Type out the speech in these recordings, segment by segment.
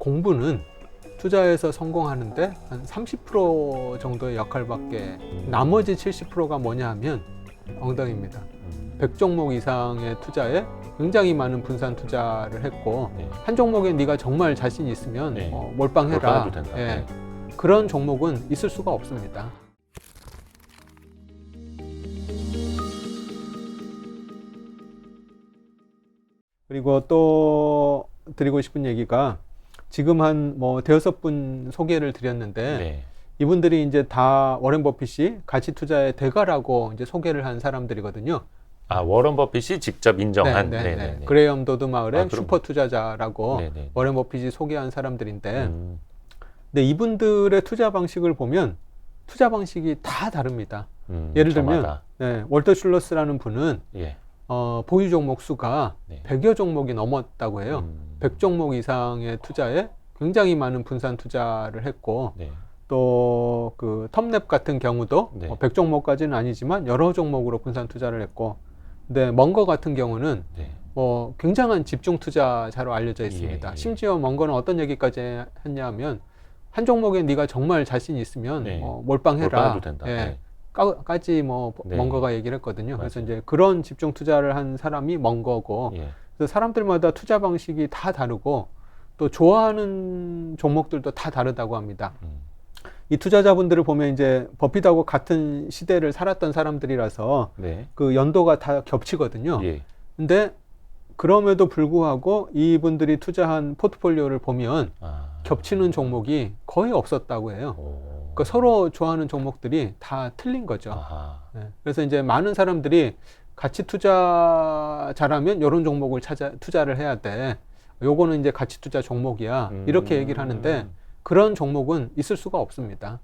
공부는 투자에서 성공하는데 한 30% 정도의 역할밖에, 나머지 70%가 뭐냐 하면 엉덩이입니다. 100종목 이상의 투자에 굉장히 많은 분산 투자를 했고, 네. 한 종목에 네가 정말 자신 있으면 네. 몰빵해라. 몰빵해도 된다. 예. 네. 그런 종목은 있을 수가 없습니다. 그리고 또 드리고 싶은 얘기가, 지금 한 대여섯 분 소개를 드렸는데, 네. 이분들이 이제 다 워렌 버핏이 가치 투자의 대가라고 이제 소개를 한 사람들이거든요. 아, 워런 버핏이 직접 인정한. 네. 그레이엄 도드 마을의 그럼. 슈퍼 투자자라고 네네. 워렌 버핏이 소개한 사람들인데, 근데 이분들의 투자 방식을 보면 투자 방식이 다 다릅니다. 예를 들면 월터 슐러스라는 분은 예. 보유 종목 수가 네. 100여 종목이 넘었다고 해요. 100종목 이상의 투자에 굉장히 많은 분산 투자를 했고, 네. 또 그 텀랩 같은 경우도 네. 100종목까지는 아니지만 여러 종목으로 분산 투자를 했고, 근데 멍거 같은 경우는 네. 굉장한 집중 투자자로 알려져 있습니다. 예. 심지어 멍거는 어떤 얘기까지 했냐면, 한 종목에 네가 정말 자신 있으면 네. 몰빵해라. 몰빵해도 된다. 예. 네. 까지 네. 멍거가 얘기를 했거든요. 그래서 맞아요. 이제 그런 집중 투자를 한 사람이 멍거고, 예. 그래서 사람들마다 투자 방식이 다 다르고, 또 좋아하는 종목들도 다 다르다고 합니다. 이 투자자분들을 보면 이제 버핏하고 같은 시대를 살았던 사람들이라서 네. 그 연도가 다 겹치거든요. 예. 근데 그럼에도 불구하고 이분들이 투자한 포트폴리오를 보면 겹치는 종목이 거의 없었다고 해요. 그러니까 서로 좋아하는 종목들이 다 틀린 거죠. 아하. 네. 그래서 이제 많은 사람들이 가치 투자자라면 이런 종목을 투자를 해야 돼. 요거는 이제 가치 투자 종목이야. 이렇게 얘기를 하는데, 그런 종목은 있을 수가 없습니다.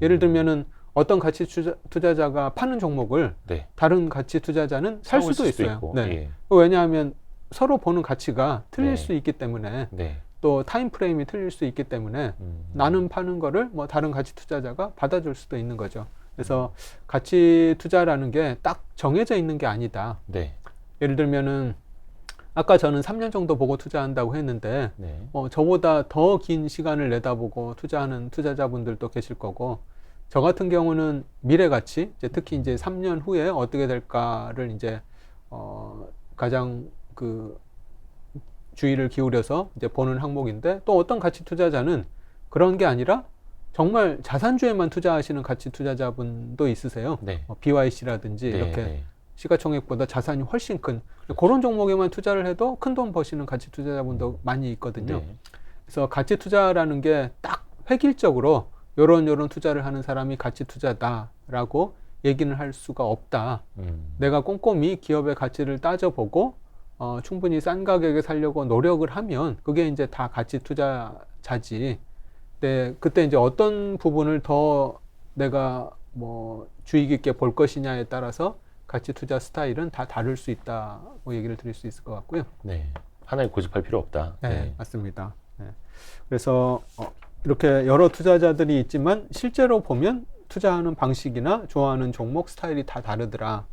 예를 들면은 어떤 가치 투자자가 파는 종목을 네. 다른 가치 투자자는 살 수도 있어요. 있고. 네. 예. 왜냐하면 서로 보는 가치가 틀릴 네. 수 있기 때문에, 네. 또 타임 프레임이 틀릴 수 있기 때문에 나는 파는 거를 다른 가치 투자자가 받아줄 수도 있는 거죠. 그래서 가치 투자라는 게 딱 정해져 있는 게 아니다. 네. 예를 들면은 아까 저는 3년 정도 보고 투자한다고 했는데, 네. 저보다 더 긴 시간을 내다보고 투자하는 투자자분들도 계실 거고, 저 같은 경우는 미래 가치, 특히 이제 3년 후에 어떻게 될까를 이제 가장 주의를 기울여서 이제 보는 항목인데, 또 어떤 가치 투자자는 그런 게 아니라 정말 자산주에만 투자하시는 가치 투자자분도 있으세요. 네. BYC라든지 네. 이렇게 네. 시가총액보다 자산이 훨씬 큰, 그런 종목에만 투자를 해도 큰 돈 버시는 가치 투자자분도 많이 있거든요. 네. 그래서 가치 투자라는 게 딱 획일적으로 요런 투자를 하는 사람이 가치 투자다라고 얘기는 할 수가 없다. 내가 꼼꼼히 기업의 가치를 따져보고 충분히 싼 가격에 살려고 노력을 하면 그게 이제 다 가치 투자자지. 네, 그때 이제 어떤 부분을 더 내가 주의 깊게 볼 것이냐에 따라서 가치 투자 스타일은 다 다를 수 있다고 얘기를 드릴 수 있을 것 같고요. 네. 하나에 고집할 필요 없다. 네, 맞습니다. 네. 그래서 이렇게 여러 투자자들이 있지만 실제로 보면 투자하는 방식이나 좋아하는 종목 스타일이 다 다르더라.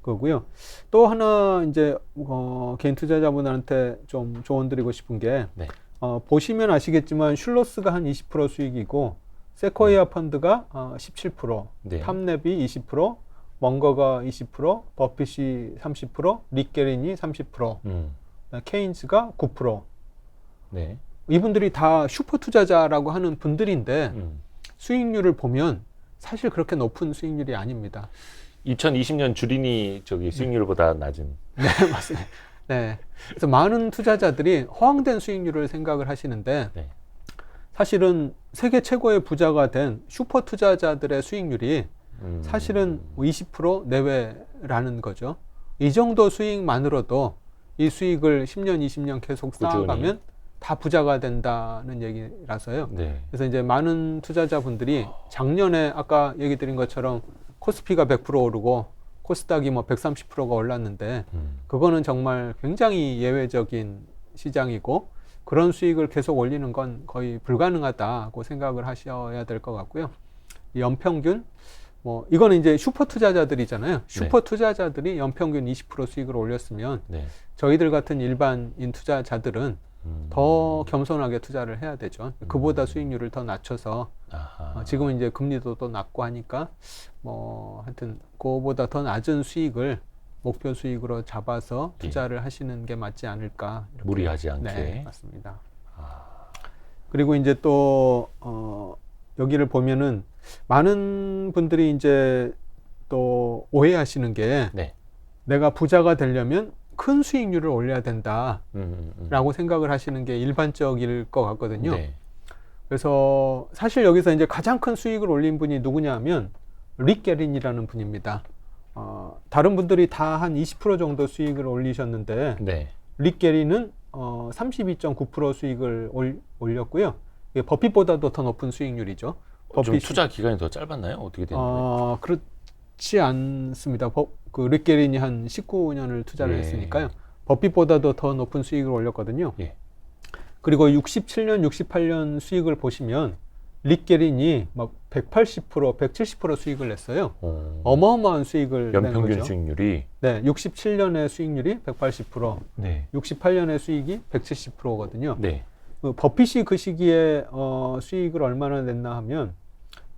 그거고요. 또 하나 이제 개인 투자자분한테 좀 조언 드리고 싶은 게, 네. 보시면 아시겠지만 슐러스가 한 20% 수익이고, 세코이아 펀드가 17%, 네. 탐랩이 20%, 멍거가 20%, 버핏이 30%, 릭게린이 30%, 케인즈가 9%. 네. 이분들이 다 슈퍼 투자자라고 하는 분들인데, 수익률을 보면 사실 그렇게 높은 수익률이 아닙니다. 2020년 주린이 수익률보다 낮은. 네, 맞습니다. 네. 그래서 많은 투자자들이 허황된 수익률을 생각을 하시는데, 네. 사실은 세계 최고의 부자가 된 슈퍼 투자자들의 수익률이 사실은 20% 내외라는 거죠. 이 정도 수익만으로도 이 수익을 10년, 20년 계속 쌓아가면 다 부자가 된다는 얘기라서요. 네. 그래서 이제 많은 투자자분들이 작년에 아까 얘기 드린 것처럼 코스피가 100% 오르고 코스닥이 130%가 올랐는데, 그거는 정말 굉장히 예외적인 시장이고, 그런 수익을 계속 올리는 건 거의 불가능하다고 생각을 하셔야 될 것 같고요. 연평균, 이거는 이제 슈퍼 투자자들이잖아요. 슈퍼 투자자들이 연평균 20% 수익을 올렸으면, 네. 저희들 같은 일반인 투자자들은 더 겸손하게 투자를 해야 되죠. 그보다 수익률을 더 낮춰서 아하. 지금은 이제 금리도 또 낮고 하니까 뭐 하여튼 그보다 더 낮은 수익을 목표 수익으로 잡아서 투자를 하시는 게 맞지 않을까. 이렇게. 무리하지 않게. 네, 맞습니다. 아. 그리고 이제 또 여기를 보면은 많은 분들이 이제 또 오해하시는 게 네. 내가 부자가 되려면 큰 수익률을 올려야 된다라고 생각을 하시는 게 일반적일 것 같거든요. 네. 그래서 사실 여기서 이제 가장 큰 수익을 올린 분이 누구냐 하면 릭 게린이라는 분입니다. 다른 분들이 다 한 20% 정도 수익을 올리셨는데 네. 릭 게린은 32.9% 수익을 올렸고요. 이게 버핏보다도 더 높은 수익률이죠. 좀 투자 기간이 더 짧았나요? 어떻게 되는 거예요? 그렇지 않습니다. 릭 게린이 한 19년을 투자를 예. 했으니까요. 버핏보다도 더 높은 수익을 올렸거든요. 예. 그리고 67년, 68년 수익을 보시면 릭 게린이 막 180%, 170% 수익을 냈어요. 어마어마한 수익을 낸 연평균 거죠. 수익률이. 네, 67년의 수익률이 180%, 네. 68년의 수익이 170%거든요. 네. 버핏이 그 시기에 수익을 얼마나 냈나 하면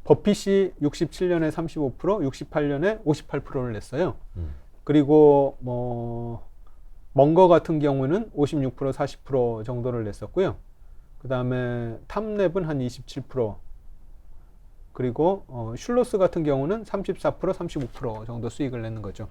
버핏이 67년에 35%, 68년에 58%를 냈어요. 그리고 뭐 멍거 같은 경우는 56%, 40% 정도를 냈었고요. 그 다음에 탐랩은 한 27%, 그리고 슐로스 같은 경우는 34%, 35% 정도 수익을 내는 거죠.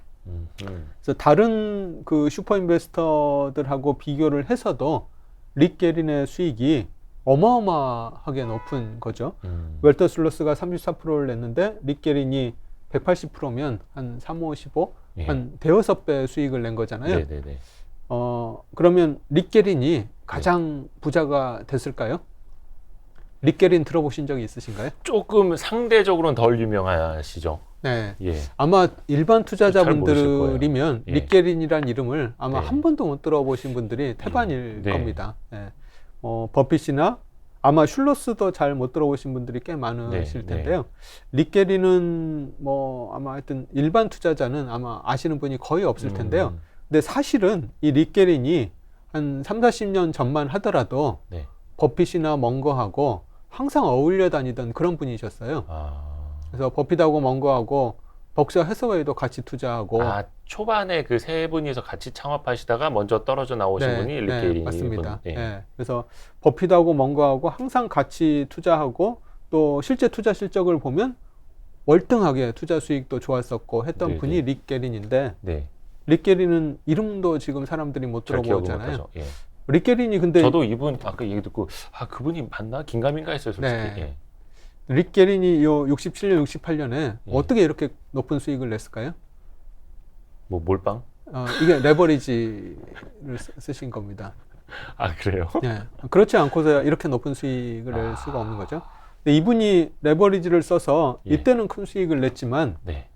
그래서 다른 그 슈퍼 인베스터들하고 비교를 해서도 릭 게린의 수익이 어마어마하게 높은 거죠. 웰터 슬러스가 34%를 냈는데 릭 게린이 180%면 한 3, 5, 15, 예. 한 대여섯 배 수익을 낸 거잖아요. 네네네. 그러면 릭 게린이 가장 부자가 됐을까요? 릭 게린 들어보신 적이 있으신가요? 조금 상대적으로는 덜 유명하시죠. 네. 예. 아마 일반 잘 모르실 투자자분들이면 거예요. 예. 릭 게린이란 이름을 아마 네. 한 번도 못 들어보신 분들이 태반일 네. 겁니다. 네. 버핏이나 아마 슐로스도 잘 못 들어보신 분들이 꽤 많으실 네. 텐데요. 릭 게린은 뭐 아마 하여튼 일반 투자자는 아마 아시는 분이 거의 없을 텐데요. 근데 사실은 이 릭 게린이 한 3, 40년 전만 하더라도 네. 버핏이나 멍거하고 항상 어울려 다니던 그런 분이셨어요. 그래서 버핏하고 멍거하고 벅셔 해서웨이도 같이 투자하고. 초반에 그 세 분이서 같이 창업하시다가 먼저 떨어져 나오신 네, 분이 릭 네, 게린 맞습니다. 분. 예. 네. 그래서 버핏하고 멍거하고 항상 같이 투자하고 또 실제 투자 실적을 보면 월등하게 투자 수익도 좋았었고 했던 네, 분이 네. 릭 게린인데, 네. 릭 게린은 이름도 지금 사람들이 못 잘 기억은 들어보잖아요. 못하죠. 예. 릭 게린이 근데 저도 이분 아까 얘기 듣고 그분이 맞나? 긴가민가 했어요, 솔직히. 네. 예. 릭 게린이 요 67년, 68년에 어떻게 이렇게 높은 수익을 냈을까요? 뭐 몰빵? 이게 레버리지를 쓰신 겁니다. 그래요? 예. 그렇지 않고서 이렇게 높은 수익을 낼 수가 없는 거죠. 근데 이분이 레버리지를 써서 예. 이때는 큰 수익을 냈지만 네.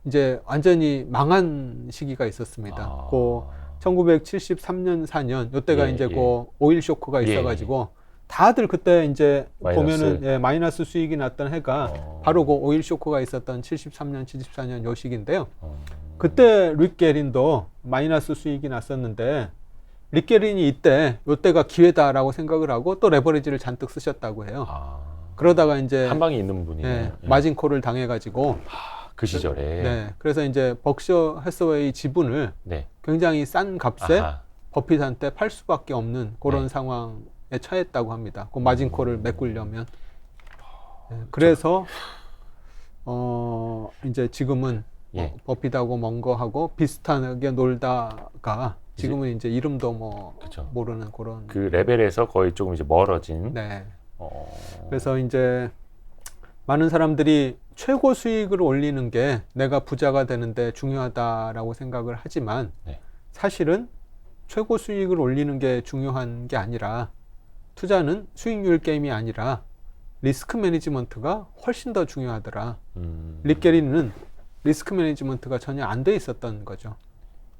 이제 완전히 망한 시기가 있었습니다. 그 1973년, 4년 요때가 예, 이제 예. 그 오일 쇼크가 예, 있어가지고 다들 그때 이제 마이너스. 보면은 마이너스 수익이 났던 해가 바로 그 오일 쇼크가 있었던 73년, 74년 요 시기인데요. 그때 릭 게린도 마이너스 수익이 났었는데 릭 게린이 요때가 기회다라고 생각을 하고 또 레버리지를 잔뜩 쓰셨다고 해요. 그러다가 이제 한 방에 있는 분이네요. 예. 마진콜을 당해가지고 그 시절에. 네, 그래서 이제 벅셔 해서웨이 지분을 네. 굉장히 싼 값에 아하. 버핏한테 팔 수밖에 없는 그런 네. 상황에 처했다고 합니다. 그 마진콜을 메꾸려면. 네, 그래서 이제 지금은 예. 버핏하고 멍거하고 비슷하게 놀다가 지금은 이제 이름도 뭐 그쵸. 모르는 그런. 그 레벨에서 거의 조금 이제 멀어진. 네. 어. 그래서 이제 많은 사람들이 최고 수익을 올리는 게 내가 부자가 되는데 중요하다라고 생각을 하지만 네. 사실은 최고 수익을 올리는 게 중요한 게 아니라 투자는 수익률 게임이 아니라 리스크 매니지먼트가 훨씬 더 중요하더라. 릭 게린은 리스크 매니지먼트가 전혀 안 돼 있었던 거죠.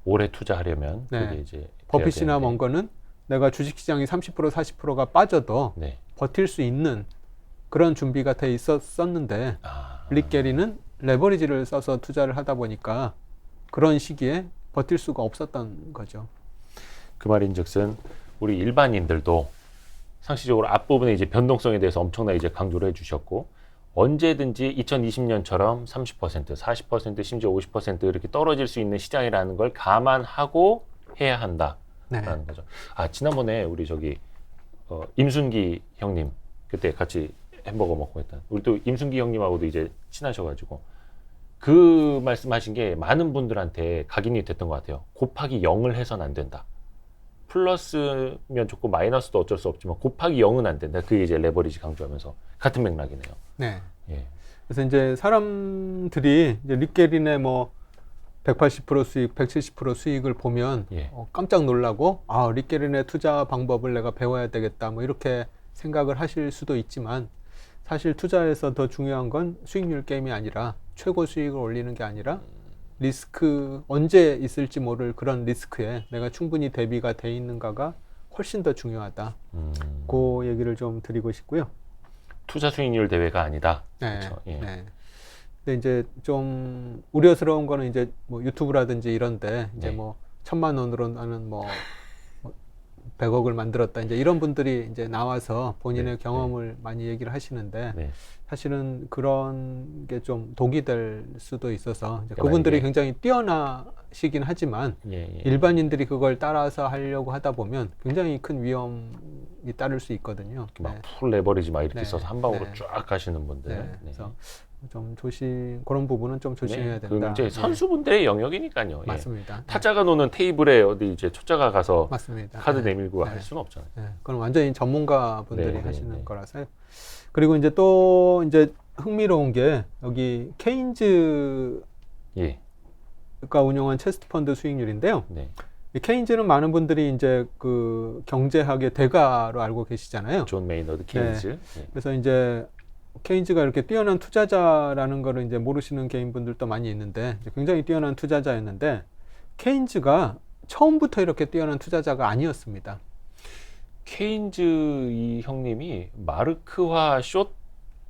오래 투자하려면 네. 그게 이제 버핏이나 멍거는 내가 주식시장이 30%, 40%가 빠져도 네. 버틸 수 있는 그런 준비가 돼 있었는데 릭 게린은 레버리지를 써서 투자를 하다 보니까 그런 시기에 버틸 수가 없었던 거죠. 그 말인즉슨 우리 일반인들도 상시적으로 앞부분에 이제 변동성에 대해서 엄청나게 이제 강조를 해주셨고 언제든지 2020년처럼 30%, 40%, 심지어 50% 이렇게 떨어질 수 있는 시장이라는 걸 감안하고 해야 한다라는 거죠. 아 지난번에 우리 저기 임순기 형님 그때 같이 햄버거 먹고 했던 우리 또 임순기 형님하고도 이제 친하셔가지고 그 말씀하신 게 많은 분들한테 각인이 됐던 것 같아요. 곱하기 0을 해서는 안 된다. 플러스면 좋고 마이너스도 어쩔 수 없지만 곱하기 0은 안 된다. 그게 이제 레버리지 강조하면서 같은 맥락이네요. 네. 예. 그래서 이제 사람들이 이제 릭게린의 뭐 180% 수익, 170% 수익을 보면 예. 깜짝 놀라고 아 릭게린의 투자 방법을 내가 배워야 되겠다 뭐 이렇게 생각을 하실 수도 있지만 사실 투자에서 더 중요한 건 수익률 게임이 아니라 최고 수익을 올리는 게 아니라 리스크 언제 있을지 모를 그런 리스크에 내가 충분히 대비가 돼 있는가가 훨씬 더 중요하다. 그 얘기를 좀 드리고 싶고요. 투자 수익률 대회가 아니다. 네. 그렇죠. 예. 네. 근데 이제 좀 우려스러운 거는 이제 뭐 유튜브라든지 이런데 이제 네. 뭐 1,000만 원으로 나는 뭐 100억을 만들었다. 이제 이런 분들이 이제 나와서 본인의 네. 경험을 많이 얘기를 하시는데 네. 사실은 그런 게 좀 독이 될 수도 있어서 이제 그러니까 그분들이 만약에- 굉장히 뛰어나시긴 하지만 예, 예. 일반인들이 그걸 따라서 하려고 하다 보면 굉장히 큰 위험이 따를 수 있거든요. 막 네. 풀 레버리지 막 이렇게 네. 써서 한 방으로 네. 쫙 가시는 분들. 네. 네. 그래서 좀 그런 부분은 좀 조심해야 네. 된다. 그 이제 선수분들의 영역이니까요. 예. 맞습니다. 타자가 노는 테이블에 어디 이제 초짜가 가서 맞습니다. 카드 네. 내밀고 네. 할 수는 없잖아요. 네. 그건 완전히 전문가 분들이 네, 네, 하시는 네. 거라서요. 그리고 이제 또 이제 흥미로운 게 여기 케인즈가 예. 운영한 체스트 펀드 수익률인데요. 네. 이 케인즈는 많은 분들이 이제 그 경제학의 대가로 알고 계시잖아요. 존 메이너드 케인즈. 예. 그래서 이제 케인즈가 이렇게 뛰어난 투자자라는 거를 이제 모르시는 개인분들도 많이 있는데 이제 굉장히 뛰어난 투자자였는데 케인즈가 처음부터 이렇게 뛰어난 투자자가 아니었습니다. 케인즈 이 형님이 마르크화 숏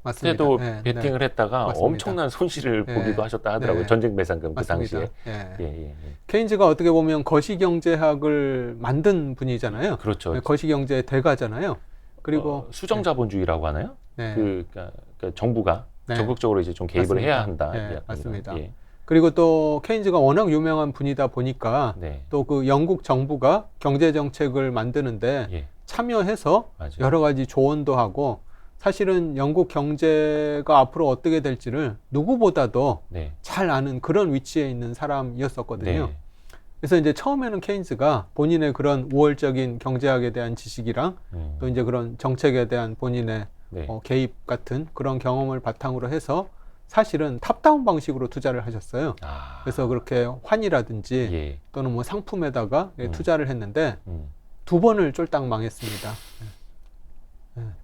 맞습니다. 때도 네, 베팅을 했다가 맞습니다. 엄청난 손실을 네. 보기도 하셨다 하더라고요. 네. 전쟁 배상금 그 맞습니다. 당시에. 예. 예, 예, 예. 케인즈가 어떻게 보면 거시경제학을 만든 분이잖아요. 그렇죠. 네, 거시경제의 대가잖아요. 그리고 수정자본주의라고 하나요? 네. 그러니까 정부가 네. 적극적으로 이제 좀 개입을 맞습니다. 해야 한다. 네, 이 약입니다. 맞습니다. 예. 그리고 또 케인즈가 워낙 유명한 분이다 보니까 네. 또 그 영국 정부가 경제 정책을 만드는데 예. 참여해서 맞아요. 여러 가지 조언도 하고 사실은 영국 경제가 앞으로 어떻게 될지를 누구보다도 네. 잘 아는 그런 위치에 있는 사람이었었거든요. 네. 그래서 이제 처음에는 케인즈가 본인의 그런 우월적인 경제학에 대한 지식이랑 또 이제 그런 정책에 대한 본인의 네. 개입 같은 그런 경험을 바탕으로 해서 사실은 탑다운 방식으로 투자를 하셨어요. 아. 그래서 그렇게 환이라든지 예. 또는 뭐 상품에다가 투자를 했는데 음. 2번을 쫄딱 망했습니다.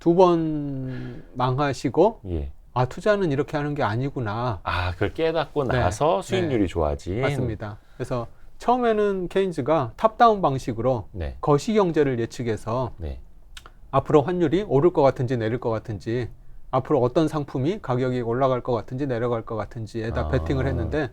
2번 망하시고 예. 아 투자는 이렇게 하는 게 아니구나. 아, 그걸 깨닫고 네. 나서 수익률이 네. 좋아진. 맞습니다. 그래서 처음에는 케인즈가 탑다운 방식으로 네. 거시경제를 예측해서 네. 앞으로 환율이 오를 것 같은지 내릴 것 같은지 앞으로 어떤 상품이 가격이 올라갈 것 같은지 내려갈 것 같은지에다 베팅을 했는데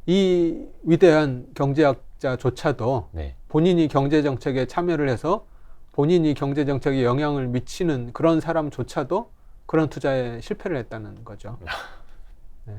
이 위대한 경제학자조차도 네. 본인이 경제정책에 참여를 해서 본인이 경제정책에 영향을 미치는 그런 사람조차도 그런 투자에 실패를 했다는 거죠. 네.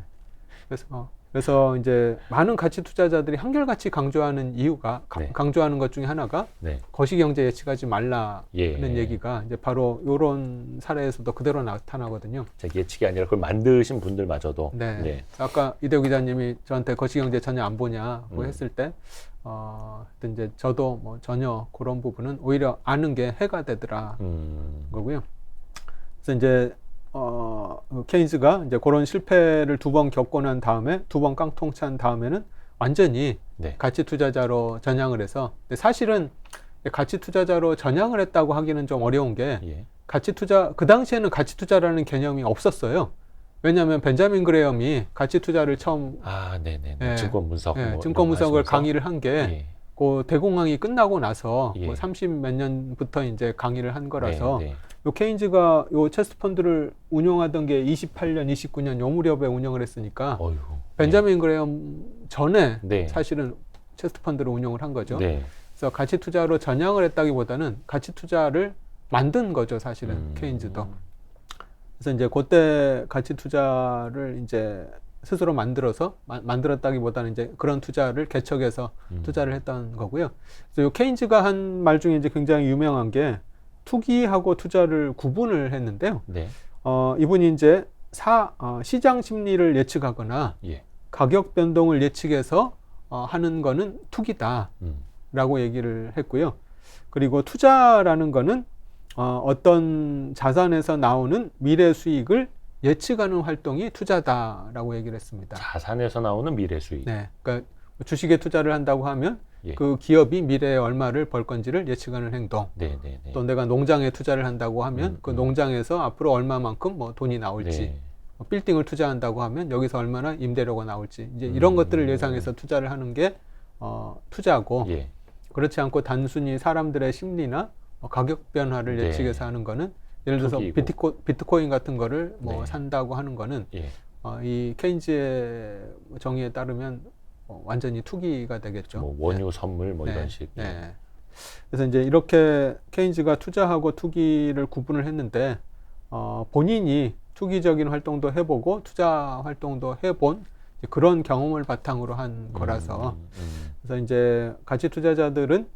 그래서 이제 많은 가치 투자자들이 한결같이 강조하는 이유가 네. 강조하는 것 중에 하나가 네. 거시경제 예측하지 말라는 예. 얘기가 이제 바로 이런 사례에서도 그대로 나타나거든요. 자, 예측이 아니라 그걸 만드신 분들마저도. 네. 네. 아까 이대호 기자님이 저한테 거시경제 전혀 안 보냐고 했을 때, 하여튼 이제 저도 뭐 전혀 그런 부분은 오히려 아는 게 해가 되더라 거고요. 그래서 이제 케인즈가 이제 그런 실패를 2번 겪고 난 다음에 2번 깡통 찬 다음에는 완전히 네. 가치 투자자로 전향을 해서 근데 사실은 가치 투자자로 전향을 했다고 하기는 좀 어려운 게 예. 가치 투자 그 당시에는 가치 투자라는 개념이 없었어요. 왜냐하면 벤자민 그레엄이 가치 투자를 처음 아, 네네. 예. 증권 분석. 뭐 증권 분석을 이런 거 하시면서? 강의를 한 게 예. 그 대공황이 끝나고 나서 예. 뭐 30 몇 년부터 이제 강의를 한 거라서 네, 네. 요 케인즈가 요 체스트 펀드를 운영하던 게 28년, 29년 요 무렵에 운영을 했으니까 어휴. 벤자민 그레엄 전에 네. 사실은 체스트 펀드를 운영을 한 거죠. 네. 그래서 가치 투자로 전향을 했다기보다는 가치 투자를 만든 거죠, 사실은 케인즈도. 그래서 이제 그때 가치 투자를 이제 스스로 만들었다기보다는 이제 그런 투자를 개척해서 투자를 했던 거고요. 그래서 요 케인즈가 한 말 중에 이제 굉장히 유명한 게 투기하고 투자를 구분을 했는데요. 네. 이분이 이제 시장 심리를 예측하거나 예. 가격 변동을 예측해서 하는 거는 투기다라고 얘기를 했고요. 그리고 투자라는 거는 어떤 자산에서 나오는 미래 수익을 예측하는 활동이 투자다라고 얘기를 했습니다. 자산에서 나오는 미래 수익. 네, 그러니까 주식에 투자를 한다고 하면 예. 그 기업이 미래에 얼마를 벌 건지를 예측하는 행동. 네, 네, 네. 또 내가 농장에 투자를 한다고 하면 그 농장에서 앞으로 얼마만큼 뭐 돈이 나올지. 네. 빌딩을 투자한다고 하면 여기서 얼마나 임대료가 나올지. 이제 이런 것들을 예상해서 투자를 하는 게 투자고. 예. 그렇지 않고 단순히 사람들의 심리나 가격 변화를 네. 예측해서 하는 거는 예를 들어서 투기고. 비트코인 같은 거를 뭐 네. 산다고 하는 거는 예. 이 케인즈의 정의에 따르면 완전히 투기가 되겠죠. 뭐 원유 선물 뭐 이런 식. 네. 그래서 이제 이렇게 케인즈가 투자하고 투기를 구분을 했는데 본인이 투기적인 활동도 해보고 투자 활동도 해본 그런 경험을 바탕으로 한 거라서 그래서 이제 가치 투자자들은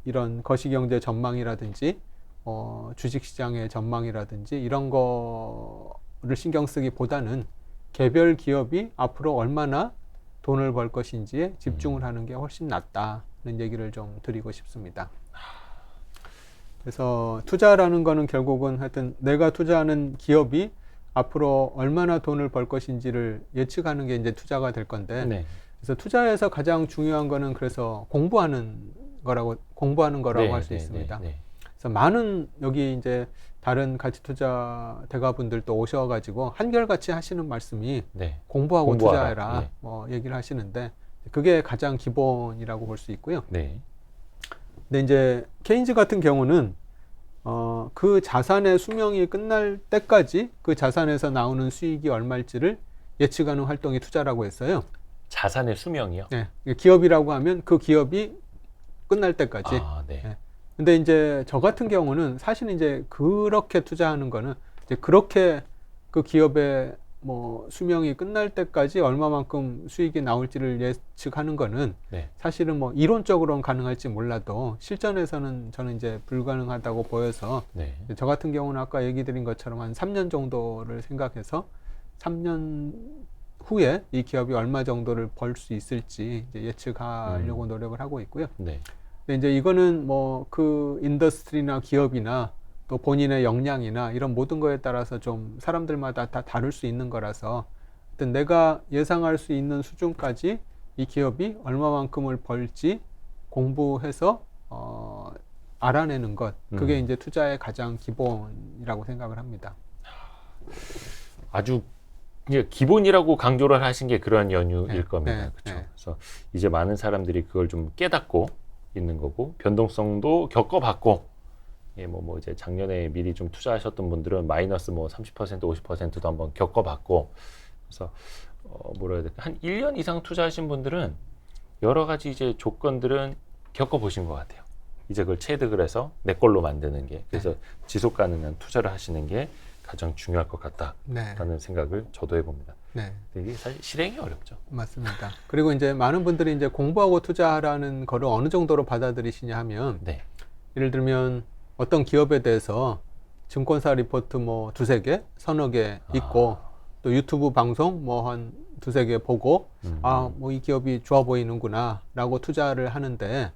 이런 거시경제 전망이라든지 주식시장의 전망이라든지 이런 거를 신경 쓰기보다는 개별 기업이 앞으로 얼마나 돈을 벌 것인지에 집중을 하는 게 훨씬 낫다는 얘기를 좀 드리고 싶습니다. 그래서 투자라는 거는 결국은 하여튼 내가 투자하는 기업이 앞으로 얼마나 돈을 벌 것인지를 예측하는 게 이제 투자가 될 건데 네. 그래서 투자에서 가장 중요한 거는 그래서 공부하는 거라고 네, 할 수 네, 있습니다. 네, 네. 그래서 많은 여기 이제 다른 가치 투자 대가분들도 오셔가지고 한결같이 하시는 말씀이 네. 공부하고 공부하라. 투자해라 네. 뭐 얘기를 하시는데 그게 가장 기본이라고 볼 수 있고요. 네. 근데 이제 케인즈 같은 경우는 그 자산의 수명이 끝날 때까지 그 자산에서 나오는 수익이 얼마일지를 예측하는 활동이 투자라고 했어요. 자산의 수명이요? 네. 기업이라고 하면 그 기업이 끝날 때까지. 아, 네. 네. 근데 이제 저 같은 경우는 사실 이제 그렇게 투자하는 거는 이제 그렇게 그 기업의 뭐 수명이 끝날 때까지 얼마만큼 수익이 나올지를 예측하는 거는 네. 사실은 뭐 이론적으로는 가능할지 몰라도 실전에서는 저는 이제 불가능하다고 보여서 네. 저 같은 경우는 아까 얘기 드린 것처럼 한 3년 정도를 생각해서 3년 후에 이 기업이 얼마 정도를 벌 수 있을지 이제 예측하려고 노력을 하고 있고요. 네. 근데 이제 이거는 뭐 그 인더스트리나 기업이나 또 본인의 역량이나 이런 모든 거에 따라서 좀 사람들마다 다 다를 수 있는 거라서 하여튼 내가 예상할 수 있는 수준까지 이 기업이 얼마만큼을 벌지 공부해서 알아내는 것 그게 이제 투자의 가장 기본이라고 생각을 합니다. 아주 이제 기본이라고 강조를 하신 게 그러한 연유일 겁니다. 그렇죠. 네. 그래서 이제 많은 사람들이 그걸 좀 깨닫고 있는 거고 변동성도 겪어봤고 예, 뭐 이제 작년에 미리 좀 투자하셨던 분들은 마이너스 뭐 30%, 50%도 한번 겪어봤고 그래서 뭐라 해야 될까 한 1년 이상 투자하신 분들은 여러 가지 이제 조건들은 겪어보신 것 같아요. 이제 그걸 체득을 해서 내 걸로 만드는 게 그래서 지속 가능한 투자를 하시는 게 가장 중요할 것 같다라는 생각을 저도 해봅니다. 네. 근데 이게 사실 실행이 어렵죠. 맞습니다. 그리고 이제 많은 분들이 이제 공부하고 투자하라는 거를 어느 정도로 받아들이시냐 하면 네. 예를 들면 어떤 기업에 대해서 증권사 리포트 뭐 두세 개, 서너 개 있고 또 유튜브 방송 뭐 한 두세 개 보고 뭐 이 기업이 좋아 보이는구나 라고 투자를 하는데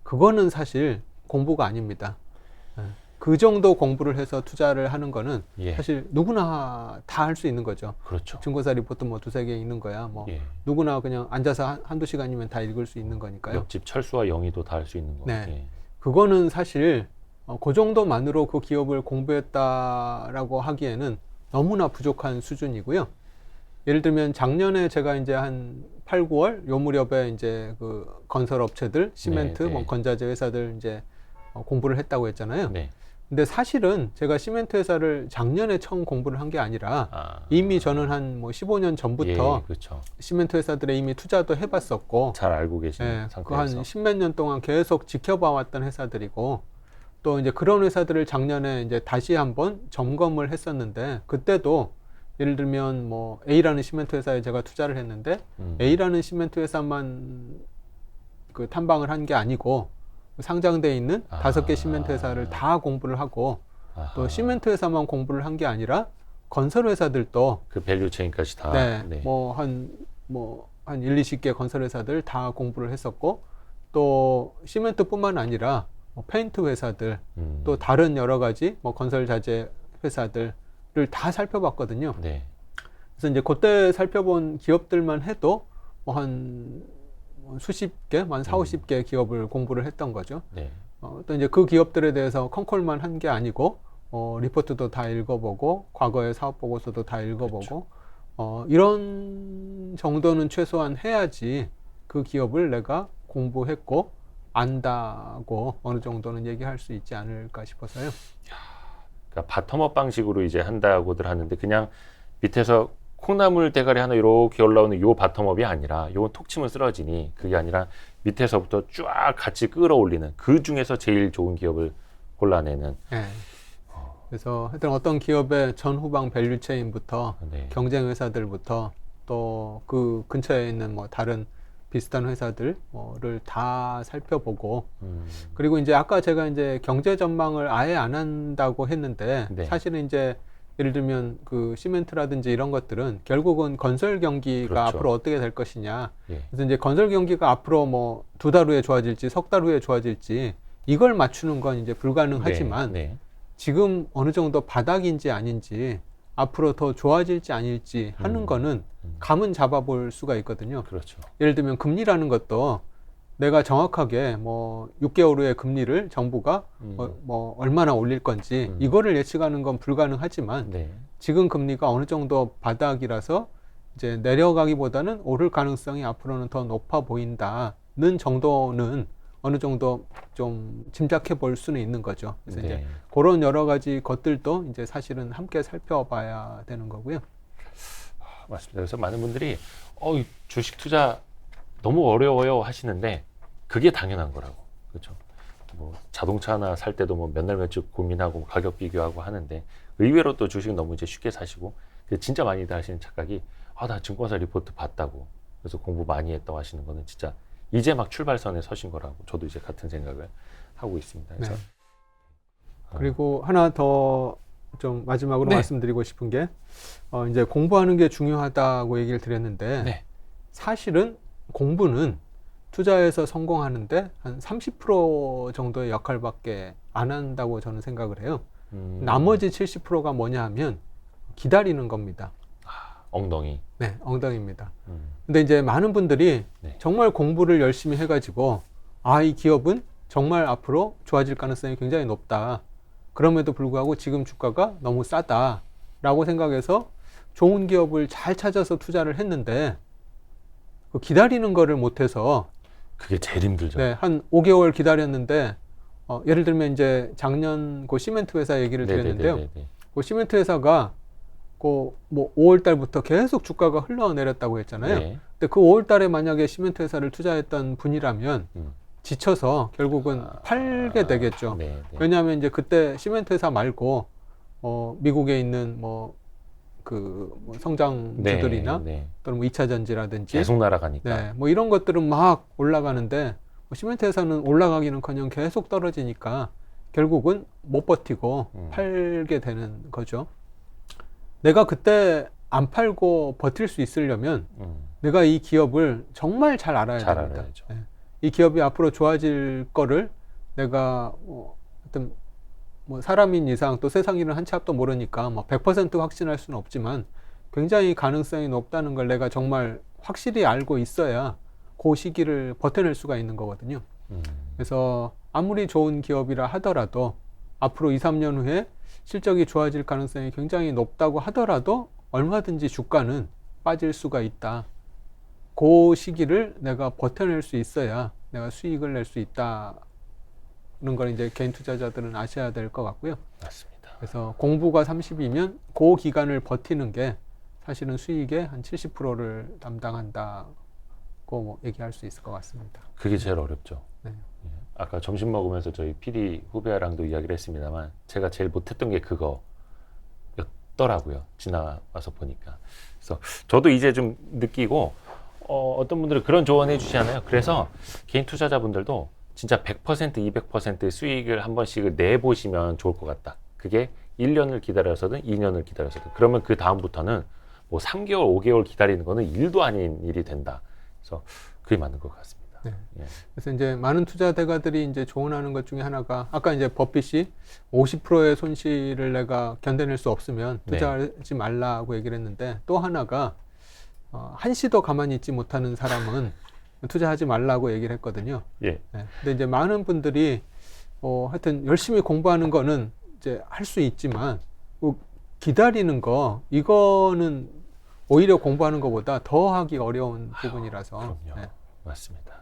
그거는 사실 공부가 아닙니다. 그 정도 공부를 해서 투자를 하는 거는 예. 사실 누구나 다 할 수 있는 거죠. 그렇죠. 증권사 리포트 뭐 두세 개 있는 거야. 뭐 예. 누구나 그냥 앉아서 한두 시간이면 다 읽을 수 있는 거니까요. 옆집 철수와 영희도 다 할 수 있는 거. 네. 예. 그거는 사실 그 정도만으로 그 기업을 공부했다라고 하기에는 너무나 부족한 수준이고요. 예를 들면 작년에 제가 이제 한 8, 9월 요 무렵에 이제 그 건설 업체들, 시멘트, 네, 네. 뭐 건자재 회사들 이제 공부를 했다고 했잖아요. 네. 근데 사실은 제가 시멘트 회사를 작년에 처음 공부를 한 게 아니라 이미 저는 한 뭐 15년 전부터 예, 그렇죠. 시멘트 회사들에 이미 투자도 해봤었고, 잘 알고 계시는 예, 그 상태에서. 한 십몇 년 동안 계속 지켜봐왔던 회사들이고, 또 이제 그런 회사들을 작년에 이제 다시 한번 점검을 했었는데, 그때도 예를 들면 뭐 A라는 시멘트 회사에 제가 투자를 했는데, A라는 시멘트 회사만 그 탐방을 한 게 아니고, 상장돼 있는 5개 시멘트 회사를 다 공부를 하고, 또 시멘트 회사만 공부를 한 게 아니라 건설 회사들도 그 밸류 체인까지 다. 네, 한 1, 20개 건설 회사들 다 공부를 했었고, 또 시멘트뿐만 아니라 뭐 페인트 회사들, 또 다른 여러 가지 뭐 건설 자재 회사들을 다 살펴봤거든요. 네. 그래서 이제 그때 살펴본 기업들만 해도 뭐 한 수십 개, 한 4, 50개 기업을 공부를 했던 거죠. 네. 또 이제 그 기업들에 대해서 컨콜만 한 게 아니고, 리포트도 다 읽어보고, 과거의 사업 보고서도 다 읽어보고, 이런 정도는 최소한 해야지 그 기업을 내가 공부했고, 안다고 어느 정도는 얘기할 수 있지 않을까 싶어서요. 그러니까 바텀업 방식으로 이제 한다고들 하는데, 그냥 밑에서 콩나물 대가리 하나 이렇게 올라오는 요 바텀업이 아니라, 요건 톡 치면 쓰러지니, 그게 아니라 밑에서부터 쫙 같이 끌어올리는, 그 중에서 제일 좋은 기업을 골라내는. 네. 그래서 하여튼 어떤 기업의 전후방 밸류체인부터 네. 경쟁 회사들부터 또 그 근처에 있는 뭐 다른 비슷한 회사들을 다 살펴보고, 그리고 이제 아까 제가 이제 경제 전망을 아예 안 한다고 했는데, 네. 사실은 이제 예를 들면 그 시멘트라든지 이런 것들은 결국은 건설 경기가 그렇죠. 앞으로 어떻게 될 것이냐. 예. 그래서 이제 건설 경기가 앞으로 뭐 2달 후에 좋아질지, 3달 후에 좋아질지, 이걸 맞추는 건 이제 불가능하지만, 네. 지금 어느 정도 바닥인지 아닌지, 앞으로 더 좋아질지 아닐지 하는 거는 감은 잡아볼 수가 있거든요. 그렇죠. 예를 들면 금리라는 것도 내가 정확하게 뭐 6개월 후에 금리를 정부가 뭐 얼마나 올릴 건지 이거를 예측하는 건 불가능하지만, 네. 지금 금리가 어느 정도 바닥이라서 이제 내려가기보다는 오를 가능성이 앞으로는 더 높아 보인다는 정도는 어느 정도 좀 짐작해 볼 수는 있는 거죠. 그래서 네. 이제 그런 여러 가지 것들도 이제 사실은 함께 살펴봐야 되는 거고요. 맞습니다. 그래서 많은 분들이 이 주식 투자 너무 어려워요 하시는데, 그게 당연한 거라고. 그렇죠. 뭐 자동차나 살 때도 뭐 몇 날 며칠 고민하고 가격 비교하고 하는데, 의외로 또 주식 너무 이제 쉽게 사시고, 진짜 많이들 하시는 착각이, 나 증권사 리포트 봤다고 그래서 공부 많이 했다고 하시는 거는 진짜 이제 막 출발선에 서신 거라고 저도 이제 같은 생각을 하고 있습니다. 그래서 네. 그리고 하나 더 좀 마지막으로 네. 말씀드리고 싶은 게, 이제 공부하는 게 중요하다고 얘기를 드렸는데, 네. 사실은 공부는 투자에서 성공하는데 한 30% 정도의 역할밖에 안 한다고 저는 생각을 해요. 나머지 70%가 뭐냐 하면 기다리는 겁니다. 엉덩이. 네, 엉덩이입니다. 근데 이제 많은 분들이 네. 정말 공부를 열심히 해가지고, 이 기업은 정말 앞으로 좋아질 가능성이 굉장히 높다. 그럼에도 불구하고 지금 주가가 너무 싸다라고 생각해서 좋은 기업을 잘 찾아서 투자를 했는데, 그 기다리는 거를 못해서, 그게 제일 힘들죠. 네, 한 5개월 기다렸는데, 예를 들면 이제 작년 그 시멘트 회사 얘기를 드렸는데요. 네네네네. 그 시멘트 회사가 뭐 5월 달부터 계속 주가가 흘러내렸다고 했잖아요. 네. 근데 그 5월 달에 만약에 시멘트 회사를 투자했던 분이라면 지쳐서 결국은 팔게 되겠죠. 네, 네. 왜냐하면 이제 그때 시멘트 회사 말고 미국에 있는 뭐 성장주들이나 네. 또는 뭐 2차 전지라든지, 계속 날아가니까. 네, 뭐 이런 것들은 막 올라가는데, 시멘트 회사는 올라가기는커녕 계속 떨어지니까 결국은 못 버티고 팔게 되는 거죠. 내가 그때 안 팔고 버틸 수 있으려면 내가 이 기업을 정말 잘 알아야 잘 됩니다. 알아야죠. 네. 이 기업이 앞으로 좋아질 거를 내가 하여튼 뭐 사람인 이상, 또 세상 일은 한 치 앞도 모르니까 뭐 100% 확신할 수는 없지만 굉장히 가능성이 높다는 걸 내가 정말 확실히 알고 있어야 그 시기를 버텨낼 수가 있는 거거든요. 그래서 아무리 좋은 기업이라 하더라도 앞으로 2, 3년 후에 실적이 좋아질 가능성이 굉장히 높다고 하더라도 얼마든지 주가는 빠질 수가 있다. 그 시기를 내가 버텨낼 수 있어야 내가 수익을 낼 수 있다. 걸 이제 개인 투자자들은 아셔야 될 것 같고요. 맞습니다. 그래서 공부가 30이면 그 기간을 버티는 게 사실은 수익의 한 70%를 담당한다고 뭐 얘기할 수 있을 것 같습니다. 그게 제일 어렵죠. 네. 예. 아까 점심 먹으면서 저희 PD 후배랑도 이야기를 했습니다만 제가 제일 못했던 게 그거였더라고요. 지나와서 보니까. 그래서 저도 이제 좀 느끼고 어떤 분들은 그런 조언해 주시잖아요. 그래서 개인 투자자분들도 진짜 100%, 200% 수익을 한 번씩을 내보시면 좋을 것 같다. 그게 1년을 기다려서든 2년을 기다려서든 그러면 그 다음부터는 뭐 3개월, 5개월 기다리는 거는 일도 아닌 일이 된다. 그래서 그게 맞는 것 같습니다. 네. 예. 그래서 이제 많은 투자 대가들이 이제 조언하는 것 중에 하나가 아까 이제 버핏이 50%의 손실을 내가 견뎌낼 수 없으면 투자하지 말라고 얘기를 했는데 또 하나가 한시도 가만히 있지 못하는 사람은 투자하지 말라고 얘기를 했거든요. 예. 네. 근데 이제 많은 분들이 하여튼 열심히 공부하는 거는 이제 할 수 있지만 기다리는 거 이거는 오히려 공부하는 것보다 더 하기 어려운 부분이라서. 그럼요. 네. 맞습니다.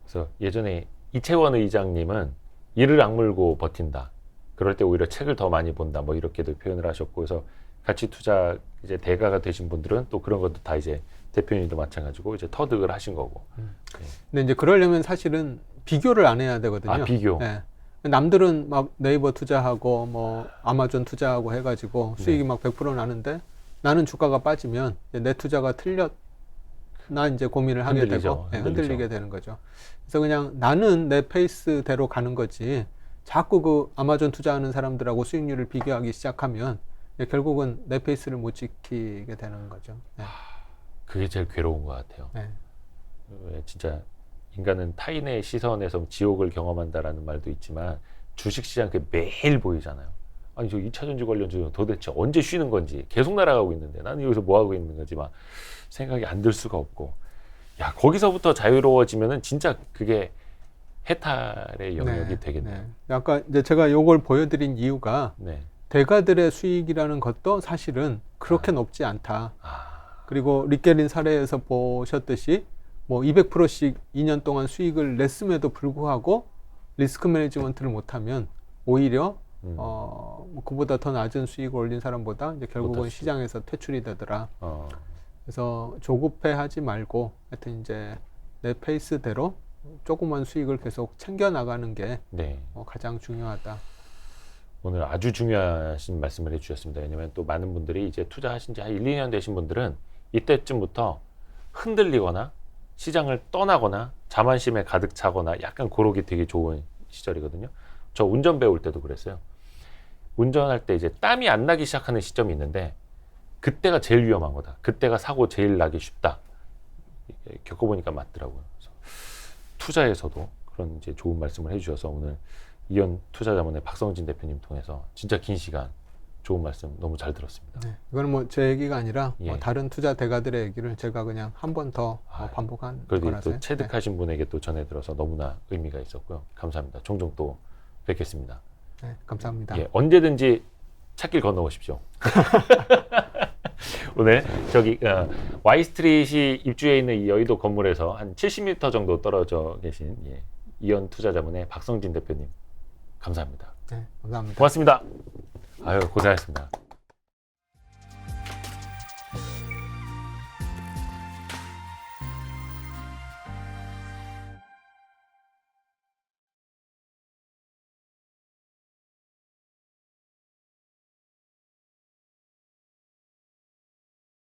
그래서 예전에 이채원 의장님은 이를 악물고 버틴다. 그럴 때 오히려 책을 더 많이 본다. 뭐 이렇게도 표현을 하셨고, 그래서 가치 투자 이제 대가가 되신 분들은 또 그런 것도 다 이제 대표님도 마찬가지고 이제 터득을 하신 거고. 네. 근데 이제 그러려면 사실은 비교를 안 해야 되거든요. 아, 비교. 네. 남들은 막 네이버 투자하고 뭐 아마존 투자하고 해가지고 수익이 막 100% 나는데 나는 주가가 빠지면 내 투자가 틀렸나 이제 고민을 하게 흔들리죠. 되고 흔들리게 되는 거죠. 그래서 그냥 나는 내 페이스대로 가는 거지 자꾸 그 아마존 투자하는 사람들하고 수익률을 비교하기 시작하면 결국은 내 페이스를 못 지키게 되는 거죠. 네. 그게 제일 괴로운 것 같아요. 네. 왜 진짜 인간은 타인의 시선에서 지옥을 경험한다라는 말도 있지만 주식시장 그 매일 보이잖아요. 아니 저 2차전지 관련주 도대체 언제 쉬는 건지 계속 날아가고 있는데 나는 여기서 뭐 하고 있는 건지 막 생각이 안 들 수가 없고, 야 거기서부터 자유로워지면은 진짜 그게 해탈의 영역이 되겠네요. 네. 아까 이제 제가 요걸 보여드린 이유가 네. 대가들의 수익이라는 것도 사실은 그렇게 높지 않다. 그리고 릭게린 사례에서 보셨듯이 뭐 200%씩 2년 동안 수익을 냈음에도 불구하고 리스크 매니지먼트를 못하면 오히려 뭐 그보다 더 낮은 수익을 올린 사람보다 이제 결국은 시장에서 퇴출이 되더라. 그래서 조급해하지 말고 하여튼 이제 내 페이스대로 조그만 수익을 계속 챙겨 나가는 게 가장 중요하다. 오늘 아주 중요하신 말씀을 해주셨습니다. 왜냐하면 또 많은 분들이 이제 투자하신 지 한 1, 2년 되신 분들은 이때쯤부터 흔들리거나 시장을 떠나거나 자만심에 가득 차거나 약간 고르기 되게 좋은 시절이거든요. 저 운전 배울 때도 그랬어요. 운전할 때 이제 땀이 안 나기 시작하는 시점이 있는데 그때가 제일 위험한 거다. 그때가 사고 제일 나기 쉽다. 겪어보니까 맞더라고요. 그래서 투자에서도 그런 이제 좋은 말씀을 해주셔서 오늘 이현 투자자문의 박성진 대표님 통해서 진짜 긴 시간 좋은 말씀 너무 잘 들었습니다. 네, 이거는 뭐 제 얘기가 아니라 예. 뭐 다른 투자 대가들의 얘기를 제가 그냥 한 번 더 반복한 그래도 거라서요. 또 체득하신 분에게 또 전해 들어서 너무나 의미가 있었고요. 감사합니다. 종종 또 뵙겠습니다. 네, 감사합니다. 예, 언제든지 찾길 건너오십시오. 오늘 저기 Y스트릿이 입주해 있는 이 여의도 건물에서 한 70m 정도 떨어져 계신 이현 투자자문의 박성진 대표님 감사합니다. 네, 감사합니다. 고맙습니다. 아유 고생하셨습니다.